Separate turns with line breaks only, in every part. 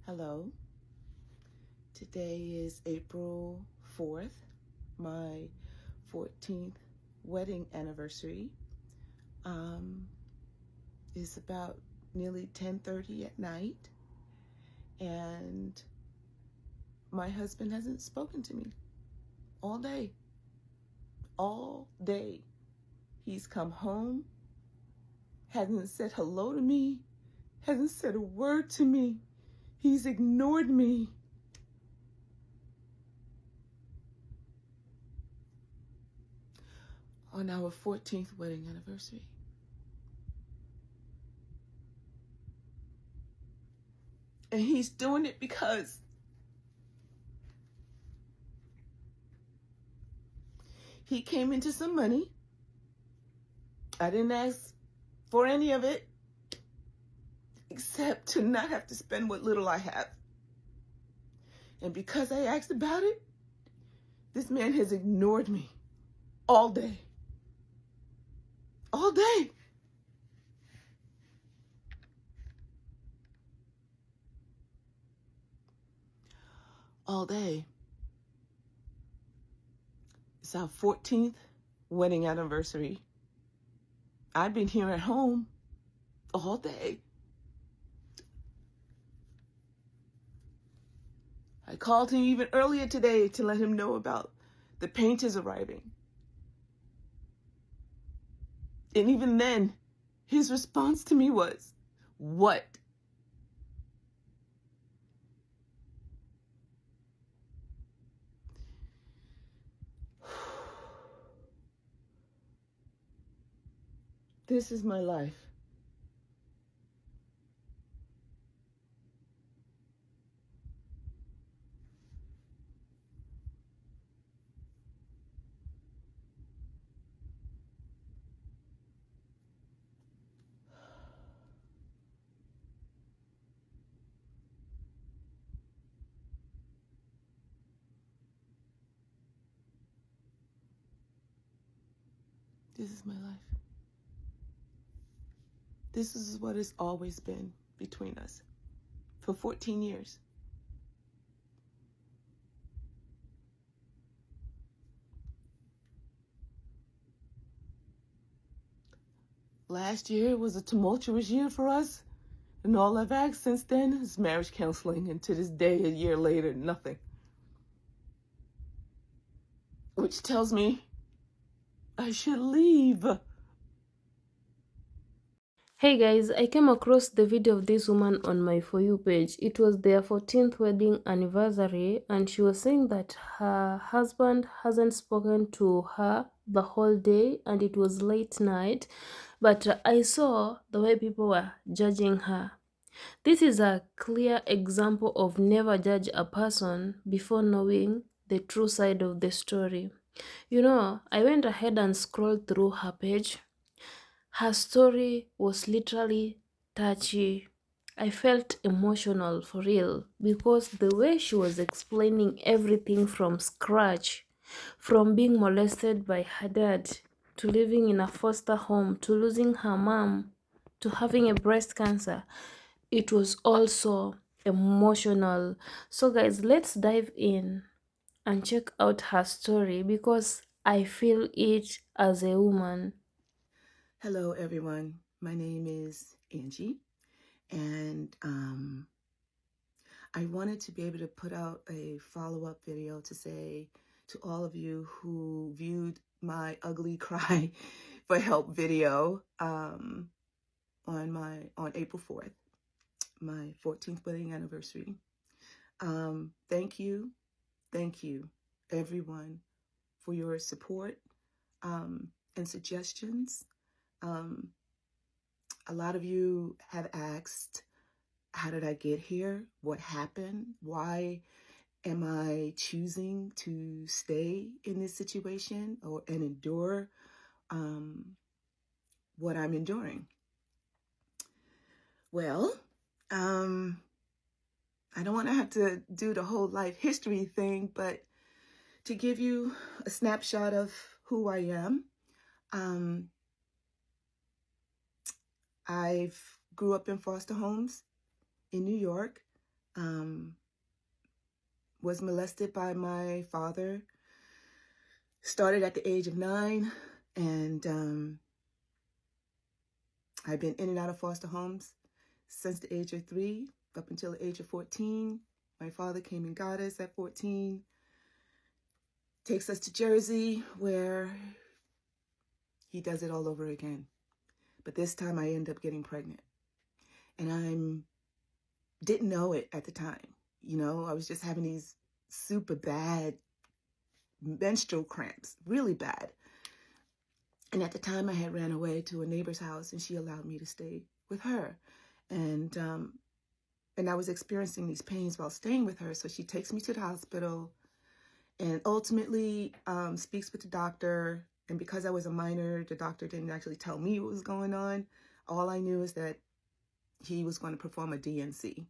Hello. Today is April 4th, my 14th wedding anniversary. It's about nearly 10:30 at night, and my husband hasn't spoken to me all day. All day. He's come home, hasn't said hello to me, hasn't said a word to me. He's ignored me. On our 14th wedding anniversary. And he's doing it because he came into some money. I didn't ask for any of it except to not have to spend what little I have. And because I asked about it, this man has ignored me all day. All day. All day. It's our 14th wedding anniversary. I've been here at home all day. I called him even earlier today to let him know about the painters arriving. And even then, his response to me was, "What?" This is my life. This is my life. This is what it's always been between us for 14 years. Last year was a tumultuous year for us, and all I've asked since then is marriage counseling, and to this day, a year later, nothing. Which tells me I should leave.
Hey guys, I came across the video of this woman on my For You page. It was their 14th wedding anniversary, and she was saying that her husband hasn't spoken to her the whole day and it was late night. But I saw the way people were judging her. This is a clear example of never judge a person before knowing the true side of the story. You know, I went ahead and scrolled through her page. Her story was literally touchy. I felt emotional for real because the way she was explaining everything from scratch, from being molested by her dad, to living in a foster home, to losing her mom, to having a breast cancer, it was also emotional. So guys, let's dive in and check out her story because I feel it as a woman.
Hello, everyone. My name is Angie, and I wanted to be able to put out a follow-up video to say to all of you who viewed my ugly cry for help video on April 4th, my 14th wedding anniversary. Thank you, everyone, for your support and suggestions. A lot of you have asked, how did I get here? What happened? Why am I choosing to stay in this situation and endure what I'm enduring? Well, I don't want to have to do the whole life history thing, but to give you a snapshot of who I am, I grew up in foster homes in New York. Was molested by my father. Started at the age of 9, and I've been in and out of foster homes since the age of 3 up until the age of 14. My father came and got us at 14, takes us to Jersey, where he does it all over again. But this time I end up getting pregnant. And I didn't know it at the time. You know, I was just having these super bad menstrual cramps, really bad. And at the time I had ran away to a neighbor's house, and she allowed me to stay with her. And I was experiencing these pains while staying with her. So she takes me to the hospital and ultimately speaks with the doctor. And because I was a minor, the doctor didn't actually tell me what was going on. All I knew is that he was going to perform a DNC.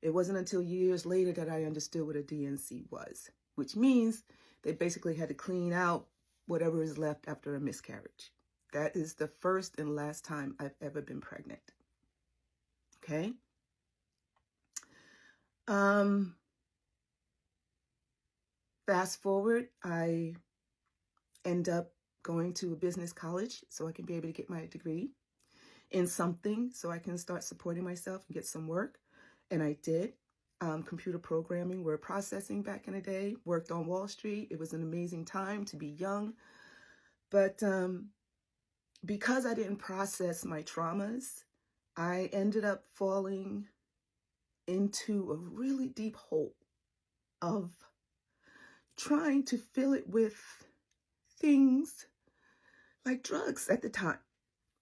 It wasn't until years later that I understood what a DNC was, which means they basically had to clean out whatever is left after a miscarriage. That is the first and last time I've ever been pregnant. Okay? Fast forward, I end up going to a business college so I can be able to get my degree in something so I can start supporting myself and get some work. And I did. Computer programming, word processing back in the day, worked on Wall Street. It was an amazing time to be young. But because I didn't process my traumas, I ended up falling into a really deep hole of trying to fill it with things like drugs at the time,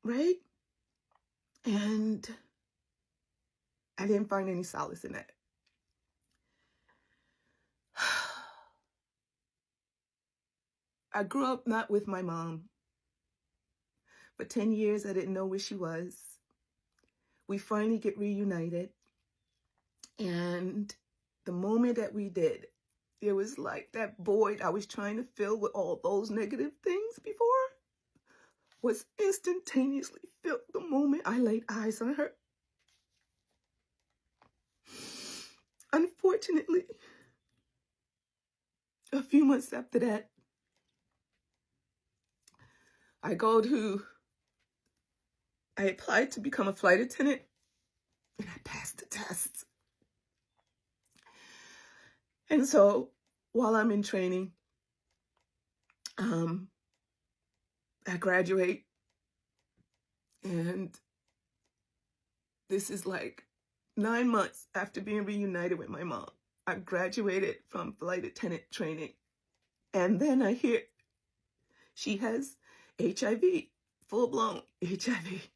right? And I didn't find any solace in that. I grew up not with my mom. For 10 years, I didn't know where she was. We finally get reunited. And the moment that we did, it was like that void I was trying to fill with all those negative things before was instantaneously filled the moment I laid eyes on her. Unfortunately, a few months after that, I applied to become a flight attendant, and I passed the test. And so while I'm in training, I graduate, and this is like 9 months after being reunited with my mom. I graduated from flight attendant training, and then I hear she has HIV, full-blown HIV,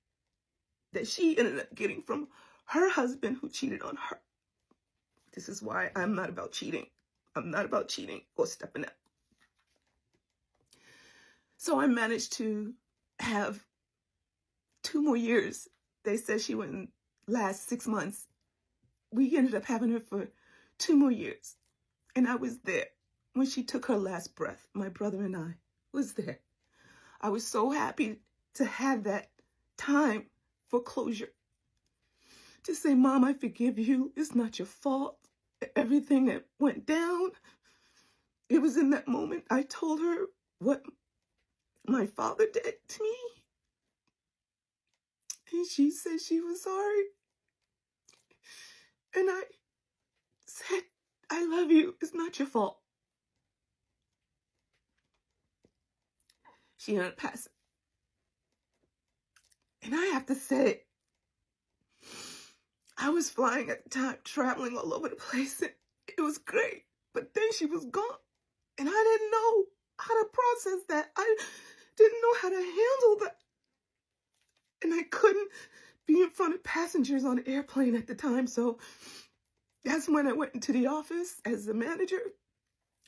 that she ended up getting from her husband who cheated on her. This is why I'm not about cheating. I'm not about cheating or stepping up. So I managed to have 2 more years. They said she wouldn't last 6 months. We ended up having her for 2 more years. And I was there when she took her last breath. My brother and I was there. I was so happy to have that time for closure. To say, Mom, I forgive you. It's not your fault. Everything that went down. It was in that moment I told her what my father did to me. And she said she was sorry. And I said, I love you. It's not your fault. She ended up passing. And I have to say, I was flying at the time, traveling all over the place. And it was great. But then she was gone. And I didn't know how to process that. I didn't know how to handle that. And I couldn't be in front of passengers on an airplane at the time. So that's when I went into the office as a manager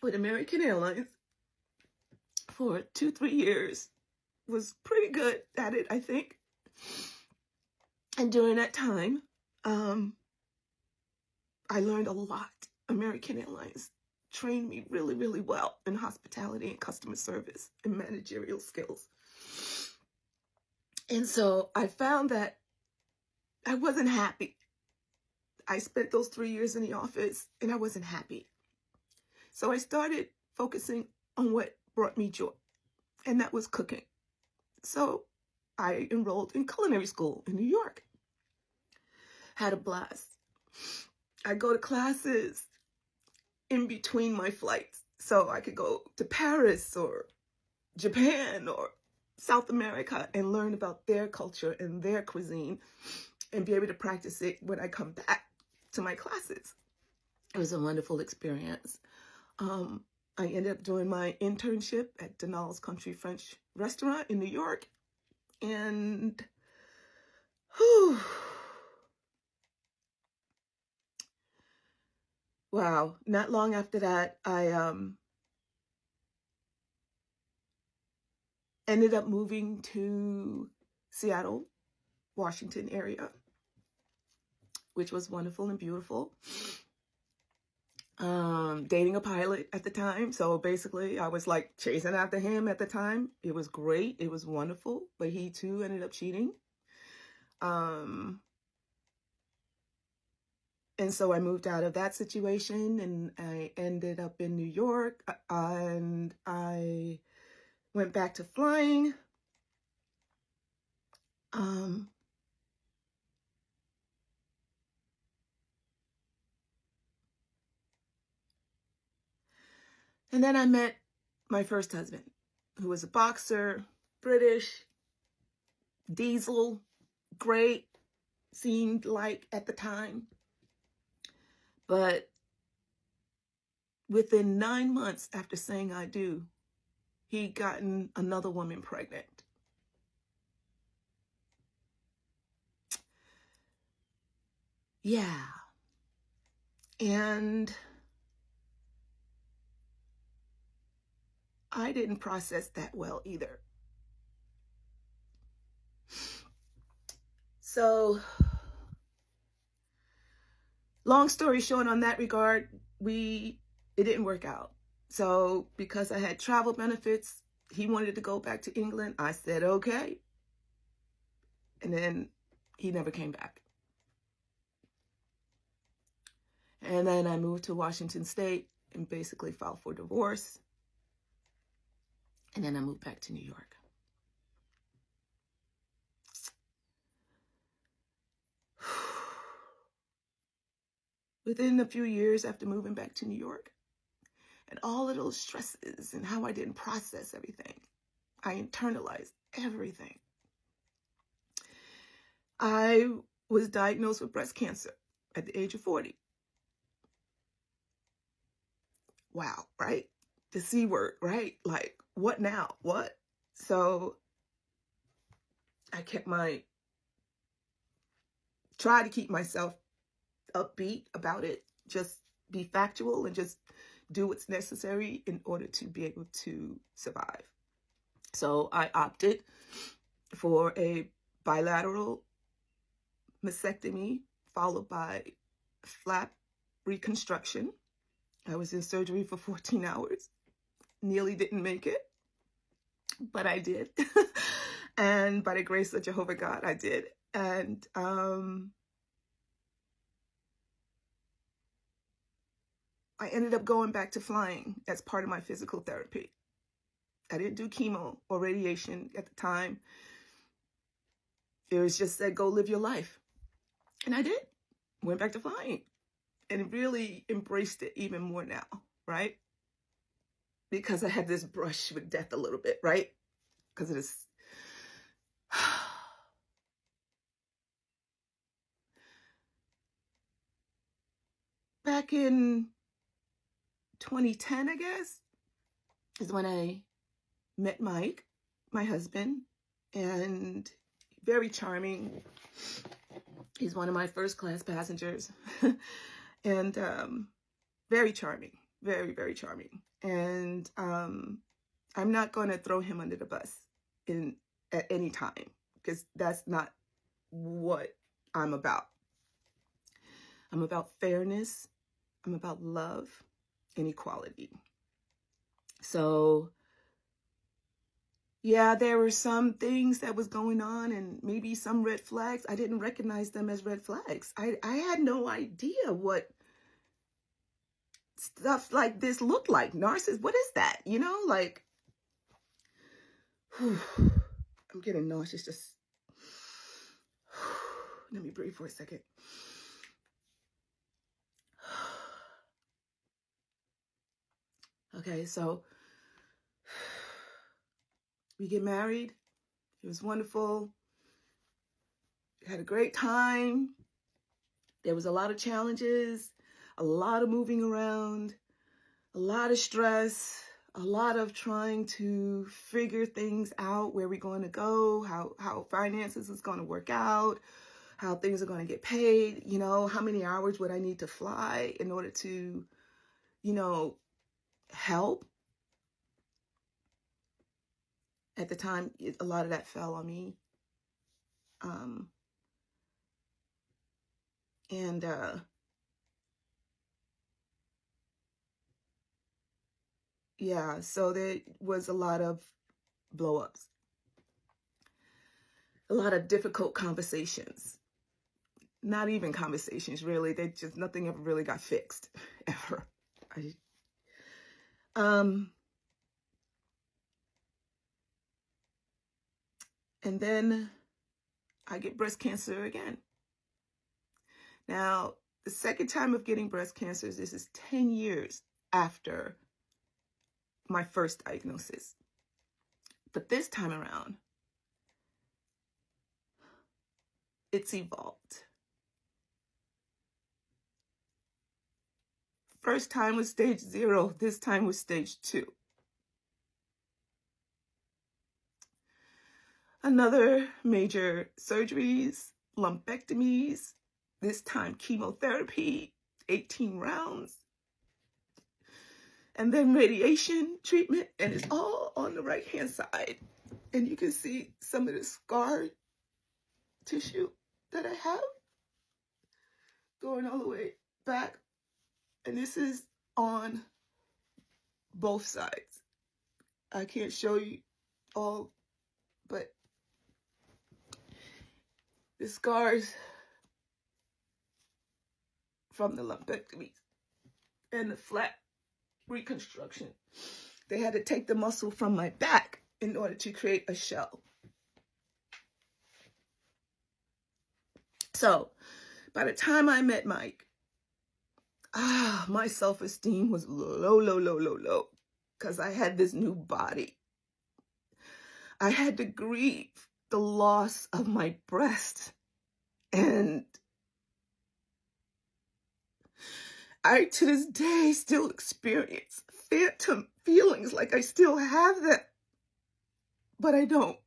with American Airlines for 2-3 years. Was pretty good at it, I think. And during that time, I learned a lot. American Airlines trained me really, really well in hospitality and customer service and managerial skills. And so I found that I wasn't happy. I spent those 3 years in the office and I wasn't happy. So I started focusing on what brought me joy, and that was cooking. So I enrolled in culinary school in New York. Had a blast. I go to classes in between my flights, so I could go to Paris or Japan or South America and learn about their culture and their cuisine and be able to practice it when I come back to my classes. It was a wonderful experience. I ended up doing my internship at Denal's Country French restaurant in New York. And whew, wow, not long after that, I ended up moving to Seattle, Washington area, which was wonderful and beautiful. Dating a pilot at the time. So basically I was like chasing after him at the time. It was great. It was wonderful, but he too ended up cheating. And so I moved out of that situation and I ended up in New York, and I went back to flying. And then I met my first husband, who was a boxer, British, diesel, great, seemed like at the time. But within 9 months after saying I do, he'd gotten another woman pregnant. Yeah. And I didn't process that well either. So, long story short on that regard, it didn't work out. So because I had travel benefits, he wanted to go back to England. I said, okay. And then he never came back. And then I moved to Washington State and basically filed for divorce. And then I moved back to New York. Within a few years after moving back to New York, and all of those stresses and how I didn't process everything, I internalized everything. I was diagnosed with breast cancer at the age of 40. Wow, right? The C word, right? Like, what now? What? So I try to keep myself upbeat about it, just be factual and just do what's necessary in order to be able to survive. So I opted for a bilateral mastectomy followed by flap reconstruction. I was in surgery for 14 hours. Nearly didn't make it, but I did. And by the grace of Jehovah God, I did. And I ended up going back to flying as part of my physical therapy. I didn't do chemo or radiation at the time. It was just said, go live your life. And I did. Went back to flying and really embraced it even more now, right? Because I had this brush with death a little bit, right? Because it is... Back in 2010, I guess, is when I met Mike, my husband, and very charming. He's one of my first class passengers. And very charming, very, very charming. And I'm not going to throw him under the bus at any time, because that's not what I'm about. I'm about fairness. I'm about love and equality. So yeah, there were some things that was going on and maybe some red flags. I didn't recognize them as red flags. I had no idea what stuff like this looked like. Narcissist, what is that? You know, like, whew, I'm getting nauseous. Just let me breathe for a second. Okay, so we get married. It was wonderful. We had a great time. There was a lot of challenges, a lot of moving around, a lot of stress, a lot of trying to figure things out, where we're going to go, how finances is going to work out, how things are going to get paid, you know, how many hours would I need to fly in order to, you know, help. At the time, a lot of that fell on me. And yeah, so there was a lot of blow-ups, a lot of difficult conversations. Not even conversations, really. They just, nothing ever really got fixed, ever. And then I get breast cancer again. Now, the second time of getting breast cancer, this is 10 years after my first diagnosis. But this time around, it's evolved. First time was stage 0. This time was stage 2. Another major surgeries, lumpectomies, this time chemotherapy, 18 rounds, and then radiation treatment, and it's all on the right-hand side. And you can see some of the scar tissue that I have going all the way back. And this is on both sides. I can't show you all, but the scars from the lumpectomies and the flat reconstruction. They had to take the muscle from my back in order to create a shell. So by the time I met Mike, my self-esteem was low, because I had this new body. I had to grieve the loss of my breast, and I, to this day, still experience phantom feelings like I still have them, but I don't.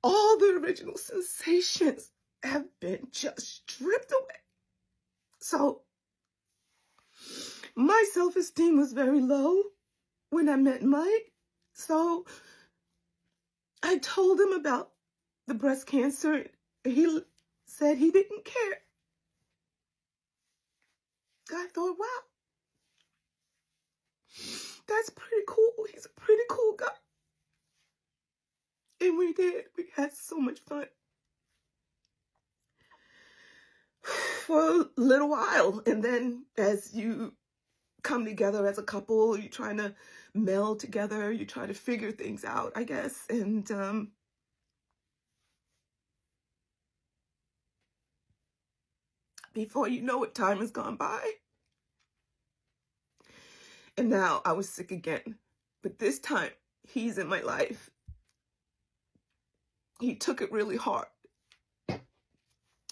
All the original sensations have been just stripped away. So my self-esteem was very low when I met Mike. So I told him about the breast cancer. He said he didn't care. I thought, wow, that's pretty cool. He's a pretty cool guy. And we did. We had so much fun for a little while. And then as you come together as a couple, you're trying to meld together, you try to figure things out, I guess. And before you know it, time has gone by. And now I was sick again. But this time, he's in my life. He took it really hard.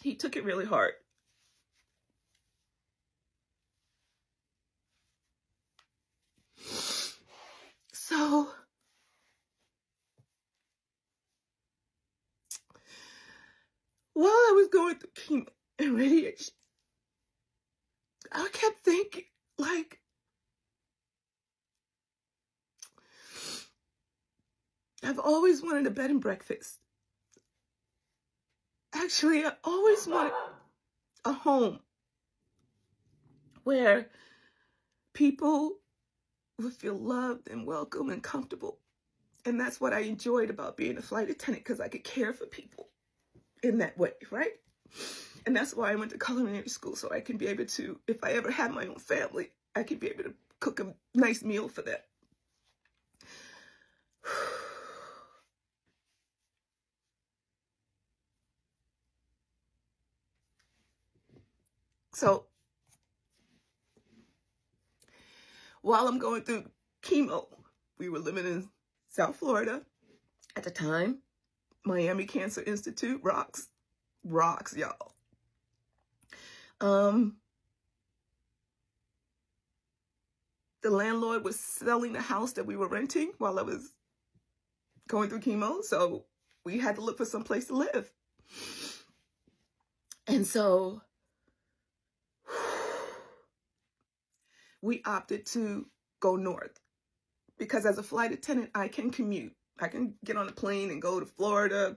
He took it really hard. So while I was going through chemo and radiation, I kept thinking, like, I've always wanted a bed and breakfast. Actually, I always wanted a home where people would feel loved and welcome and comfortable. And that's what I enjoyed about being a flight attendant, because I could care for people in that way, right? And that's why I went to culinary school, so I can be able to, if I ever have my own family, I can be able to cook a nice meal for them. So while I'm going through chemo, we were living in South Florida at the time. Miami Cancer Institute rocks, y'all. The landlord was selling the house that we were renting while I was going through chemo, so we had to look for some place to live. And so we opted to go north, because as a flight attendant, I can commute. I can get on a plane and go to Florida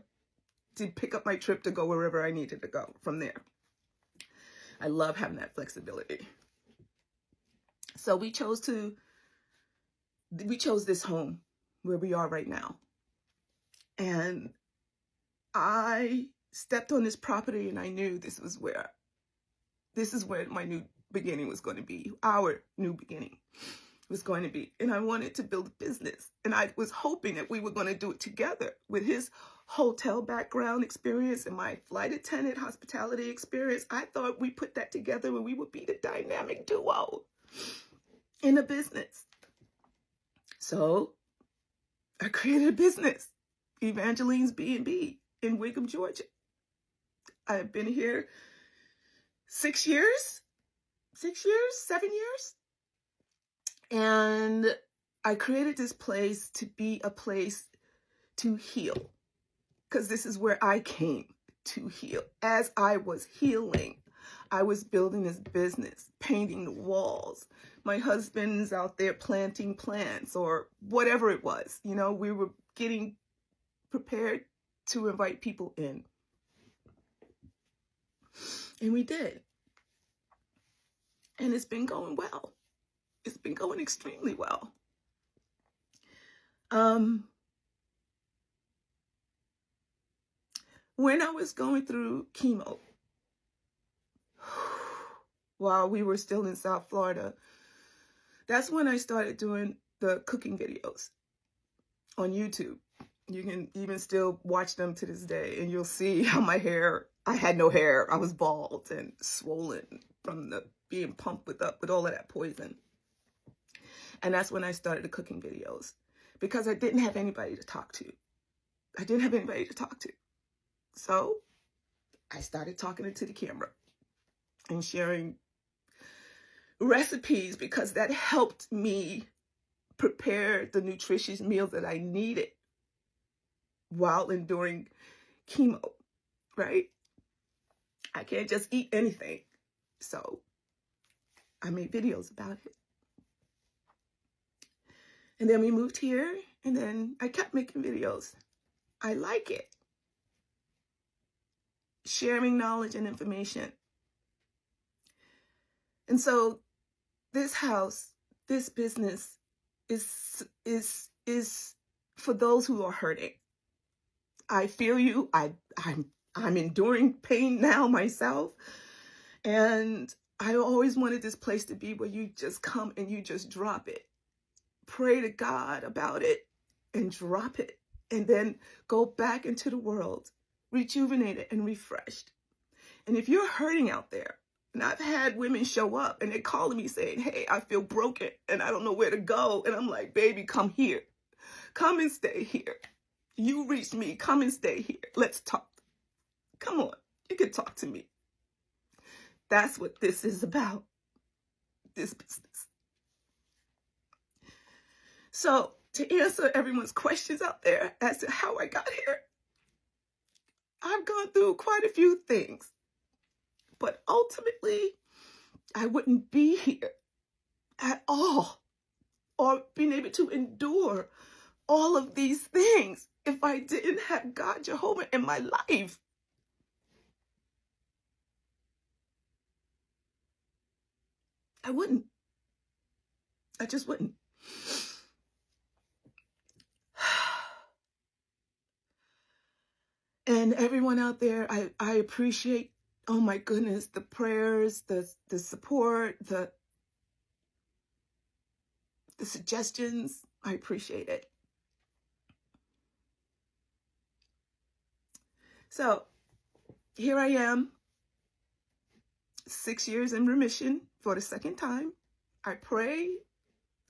to pick up my trip to go wherever I needed to go from there. I love having that flexibility. So we chose this home where we are right now. And I stepped on this property and I knew this is where my new beginning was going to be. Our new beginning was going to be. And I wanted to build a business. And I was hoping that we were going to do it together. With his hotel background experience and my flight attendant hospitality experience, I thought we put that together and we would be the dynamic duo in a business. So I created a business, Evangeline's B&B in Wickham, Georgia. I've been here 7 years. And I created this place to be a place to heal, because this is where I came to heal. As I was healing, I was building this business, painting the walls. My husband's out there planting plants or whatever it was. You know, we were getting prepared to invite people in. And we did. And it's been going well. It's been going extremely well. When I was going through chemo, while we were still in South Florida, that's when I started doing the cooking videos on YouTube. You can even still watch them to this day, and you'll see how my hair, I had no hair. I was bald and swollen from the being pumped with all of that poison. And that's when I started the cooking videos, because I didn't have anybody to talk to. So I started talking into the camera and sharing recipes, because that helped me prepare the nutritious meals that I needed while enduring chemo, right? I can't just eat anything. So I made videos about it. And then we moved here, and then I kept making videos. I like it. Sharing knowledge and information. And so this house, this business is for those who are hurting. I feel you. I'm enduring pain now myself. And I always wanted this place to be where you just come and you just drop it. Pray to God about it and drop it. And then go back into the world, rejuvenated and refreshed. And if you're hurting out there, and I've had women show up and they're calling me saying, hey, I feel broken and I don't know where to go. And I'm like, baby, come here. Come and stay here. You reached me. Come and stay here. Let's talk. Come on. You can talk to me. That's what this is about. This business. So to answer everyone's questions out there as to how I got here, I've gone through quite a few things. But ultimately, I wouldn't be here at all, or being able to endure all of these things if I didn't have God Jehovah in my life. I wouldn't. I just wouldn't. And everyone out there, I appreciate, oh my goodness, the prayers, the support, the suggestions. I appreciate it. So here I am, 6 years in remission for the second time. I pray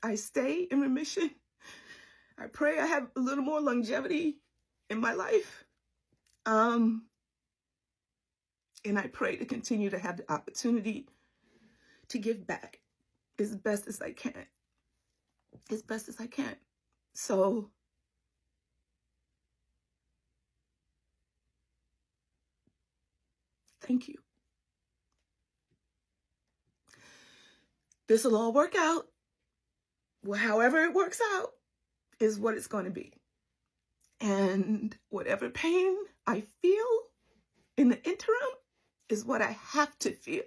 I stay in remission. I pray I have a little more longevity in my life. And I pray to continue to have the opportunity to give back as best as I can. As best as I can. So thank you. This will all work out. Well, however it works out is what it's going to be. And whatever pain I feel in the interim is what I have to feel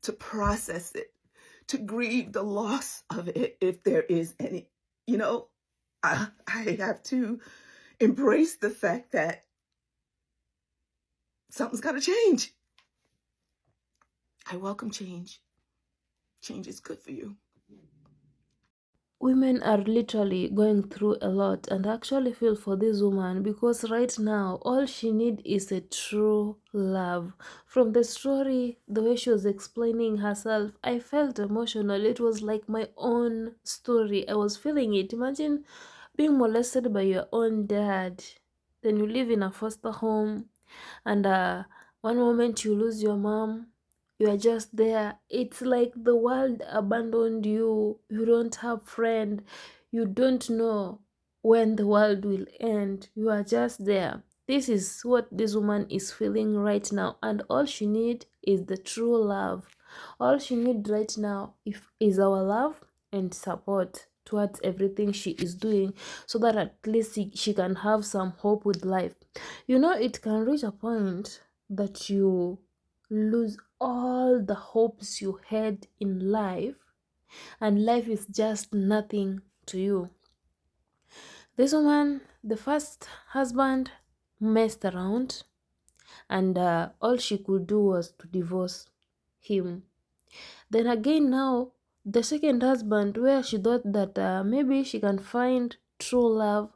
to process it, to grieve the loss of it if there is any. You know, I have to embrace the fact that something's got to change. I welcome change. Change is good for you.
Women are literally going through a lot, and I actually feel for this woman because right now all she needs is a true love. From the story, the way she was explaining herself, I felt emotional. It was like my own story. I was feeling it. Imagine being molested by your own dad, then you live in a foster home, and one moment you lose your mom, you are just there. It's like the world abandoned you. You don't have friend. You don't know when the world will end. You are just there. This is what this woman is feeling right now, and all she need is the true love. All she need right now is our love and support towards everything she is doing, so that at least she can have some hope with life. You know, it can reach a point that you lose all the hopes you had in life, and life is just nothing to you. This woman, the first husband, messed around, and all she could do was to divorce him. Then again, now the second husband, where she thought that maybe she can find true love,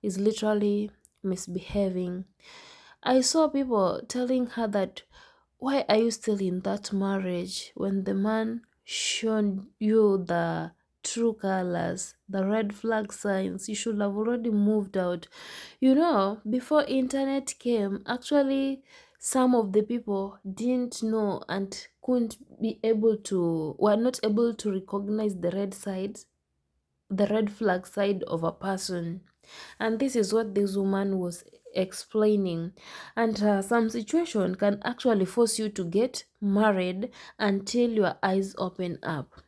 is literally misbehaving. I saw people telling her that, why are you still in that marriage when the man showed you the true colors, the red flag signs? You should have already moved out. You know, before internet came, actually some of the people didn't know and were not able to recognize the red flag side of a person. And this is what this woman was explaining. And some situation can actually force you to get married until your eyes open up.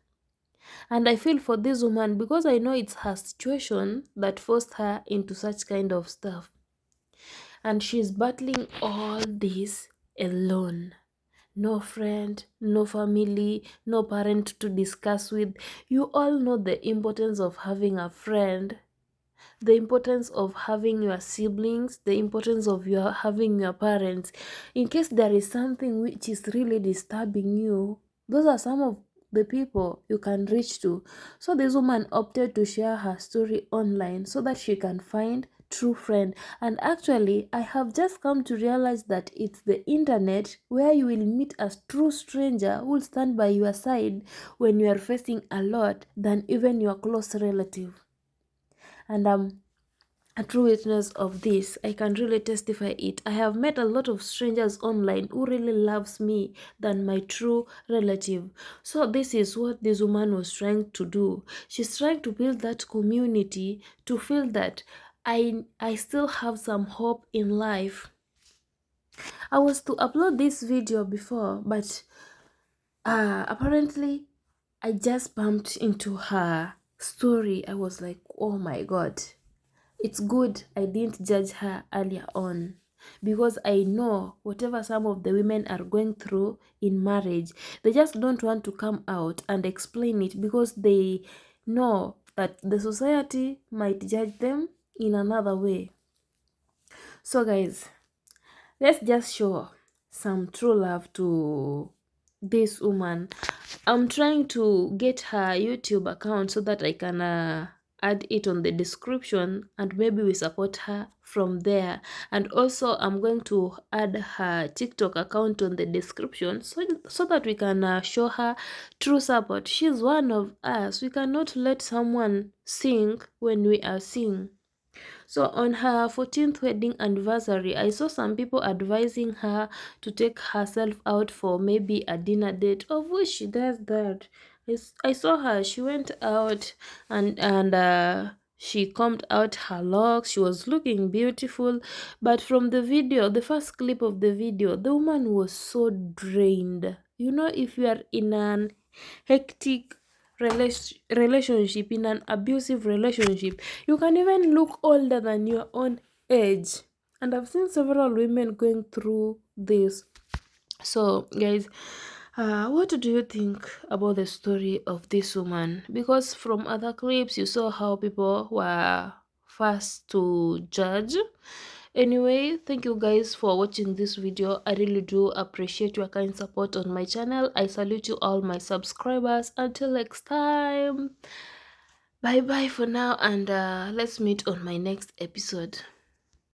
And I feel for this woman because I know it's her situation that forced her into such kind of stuff. And she's battling all this alone. No friend, no family, no parent to discuss with. You all know the importance of having a friend, the importance of having your siblings, the importance of having your parents. In case there is something which is really disturbing you, those are some of the people you can reach to. So this woman opted to share her story online so that she can find true friend. And actually, I have just come to realize that it's the internet where you will meet a true stranger who will stand by your side when you are facing a lot than even your close relative. And I'm a true witness of this. I can really testify it. I have met a lot of strangers online who really loves me than my true relative. So this is what this woman was trying to do. She's trying to build that community to feel that I still have some hope in life. I was to upload this video before, but apparently I just bumped into her story. I was like, oh my god. It's good I didn't judge her earlier on, because I know whatever some of the women are going through in marriage, they just don't want to come out and explain it because they know that the society might judge them in another way. So guys, let's just show some true love to this woman. I'm trying to get her YouTube account so that I can add it on the description, and maybe we support her from there. And also I'm going to add her TikTok account on the description so that we can show her true support. She's one of us. We cannot let someone sing when we are singing. So on her 14th wedding anniversary, I saw some people advising her to take herself out for maybe a dinner date, of which she does that. I saw her, she went out and she combed out her locks. She was looking beautiful. But from the video, the first clip of the video, the woman was so drained. You know, if you are in an hectic relationship, in an abusive relationship, you can even look older than your own age. And I've seen several women going through this. So guys, what do you think about the story of this woman? Because from other clips you saw how people were fast to judge. Anyway, thank you guys for watching this video. I really do appreciate your kind support on my channel. I salute you all my subscribers. Until next time, bye bye for now, and let's meet on my next episode.